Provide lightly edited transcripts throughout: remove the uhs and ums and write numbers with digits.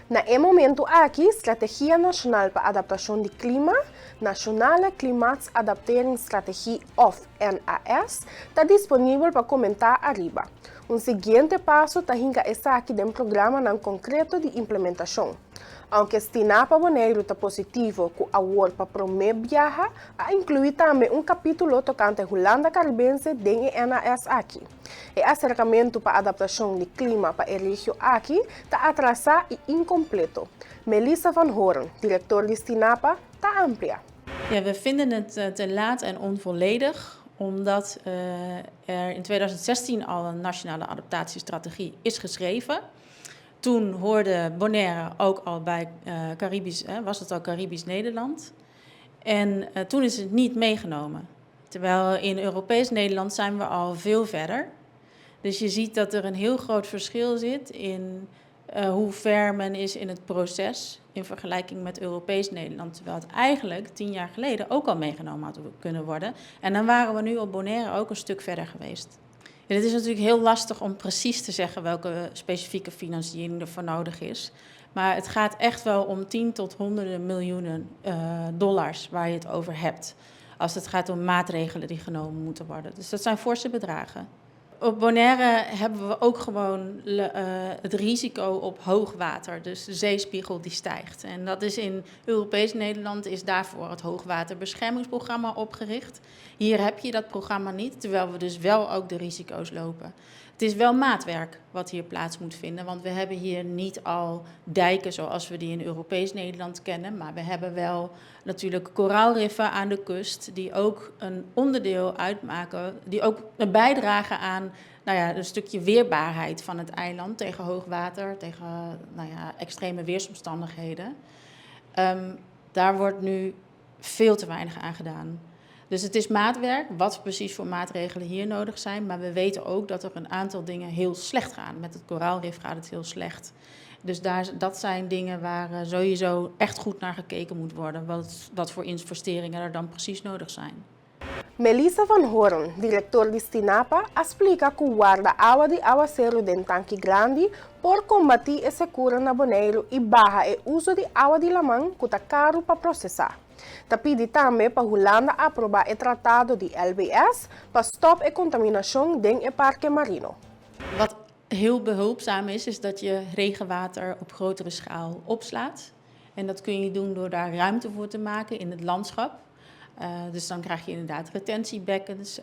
Na e momento aqui, Strategia Nacional para Adaptação de Clima, Nationale Klimaatadapteringsstrategie of NAS, está disponível para comentar arriba. Um seguinte passo está aqui no programa não concreto de implementação. Aunque Stinapa Bonaire está positivo com a award para promover viajar, a incluir também capítulo tocante a Holanda Caribense dentro do NAS aqui. O acercamento para a adaptação de clima para a região aqui está atrasado e incompleto. Melissa van Hoorn, directeur de Stinapa, está amplia. Ja, we vinden het te laat en onvolledig, omdat er in 2016 al een nationale adaptatiestrategie is geschreven. Toen hoorde Bonaire ook al bij was het al Caribisch Nederland. En toen is het niet meegenomen. Terwijl in Europees Nederland zijn we al veel verder. Dus je ziet dat er een heel groot verschil zit in hoe ver men is in het proces in vergelijking met Europees Nederland. Terwijl het eigenlijk 10 jaar geleden ook al meegenomen had kunnen worden. En dan waren we nu op Bonaire ook een stuk verder geweest. Ja, het is natuurlijk heel lastig om precies te zeggen welke specifieke financiering er voor nodig is. Maar het gaat echt wel om 10 tot honderden miljoenen dollars waar je het over hebt. Als het gaat om maatregelen die genomen moeten worden. Dus dat zijn forse bedragen. Op Bonaire hebben we ook gewoon het risico op hoogwater, dus de zeespiegel die stijgt. En dat is in Europees Nederland is daarvoor het hoogwaterbeschermingsprogramma opgericht. Hier heb je dat programma niet, terwijl we dus wel ook de risico's lopen. Het is wel maatwerk wat hier plaats moet vinden, want we hebben hier niet al dijken zoals we die in Europees Nederland kennen, maar we hebben wel natuurlijk koraalriffen aan de kust die ook een onderdeel uitmaken, die ook een bijdragen aan een stukje weerbaarheid van het eiland tegen hoogwater, tegen extreme weersomstandigheden. Daar wordt nu veel te weinig aan gedaan. Dus het is maatwerk, wat precies voor maatregelen hier nodig zijn. Maar we weten ook dat er een aantal dingen heel slecht gaan. Met het koraalrif gaat het heel slecht. Dus dat zijn dingen waar sowieso echt goed naar gekeken moet worden. Wat voor investeringen er dan precies nodig zijn. Melissa van Hoorn, director de Stinapa, explica que guarda água de aguaceiro de tanque grande por combater e secura na Bonaire e barra o uso de água de lamang que está caro para processar. Ta pide também para Holanda aprovar o tratado de LBS para stop e contaminação dentro do parque marino. Wat heel behulpzaam is dat je regenwater op grotere schaal opslaat. En dat kun je doen door daar ruimte voor te maken in het landschap. Dus dan krijg je inderdaad retentiebekkens.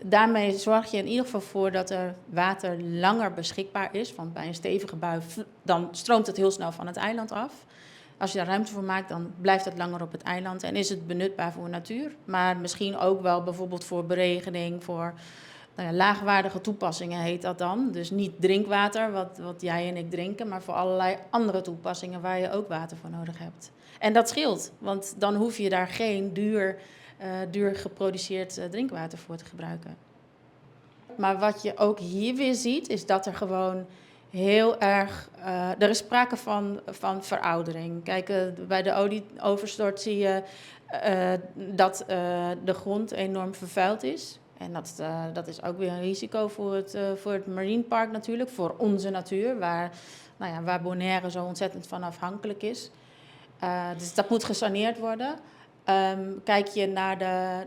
Daarmee zorg je in ieder geval voor dat er water langer beschikbaar is. Want bij een stevige bui dan stroomt het heel snel van het eiland af. Als je daar ruimte voor maakt, dan blijft het langer op het eiland en is het benutbaar voor natuur. Maar misschien ook wel bijvoorbeeld voor beregening, voor laagwaardige toepassingen heet dat dan. Dus niet drinkwater, wat jij en ik drinken, maar voor allerlei andere toepassingen waar je ook water voor nodig hebt. En dat scheelt, want dan hoef je daar geen duur geproduceerd drinkwater voor te gebruiken. Maar wat je ook hier weer ziet, is dat er gewoon heel erg... er is sprake van veroudering. Kijk, bij de olieoverstort zie je dat de grond enorm vervuild is. En dat is ook weer een risico voor het Marine Park natuurlijk, voor onze natuur, waar Bonaire zo ontzettend van afhankelijk is. Dus dat moet gesaneerd worden. Kijk je naar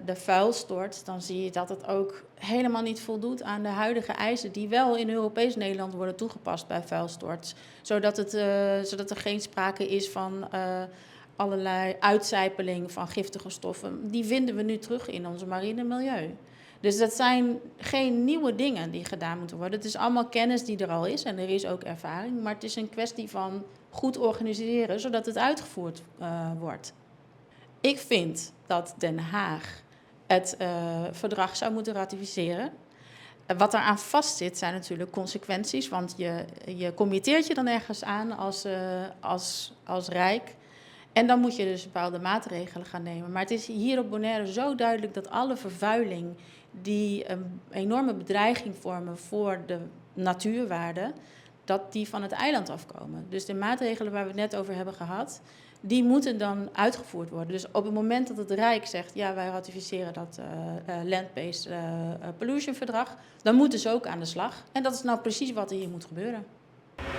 de vuilstort, dan zie je dat het ook helemaal niet voldoet aan de huidige eisen die wel in Europees Nederland worden toegepast bij vuilstort. Zodat er geen sprake is van allerlei uitcijpeling van giftige stoffen. Die vinden we nu terug in ons marine milieu. Dus dat zijn geen nieuwe dingen die gedaan moeten worden. Het is allemaal kennis die er al is en er is ook ervaring. Maar het is een kwestie van goed organiseren, zodat het uitgevoerd wordt. Ik vind dat Den Haag het verdrag zou moeten ratificeren. Wat eraan vastzit zijn natuurlijk consequenties, want je committeert je dan ergens aan als Rijk. En dan moet je dus bepaalde maatregelen gaan nemen. Maar het is hier op Bonaire zo duidelijk dat alle vervuiling die een enorme bedreiging vormen voor de natuurwaarde, dat die van het eiland afkomen. Dus de maatregelen waar we het net over hebben gehad, die moeten dan uitgevoerd worden. Dus op het moment dat het Rijk zegt, ja, wij ratificeren dat Land-Based Pollution Verdrag, dan moeten ze ook aan de slag. En dat is nou precies wat er hier moet gebeuren.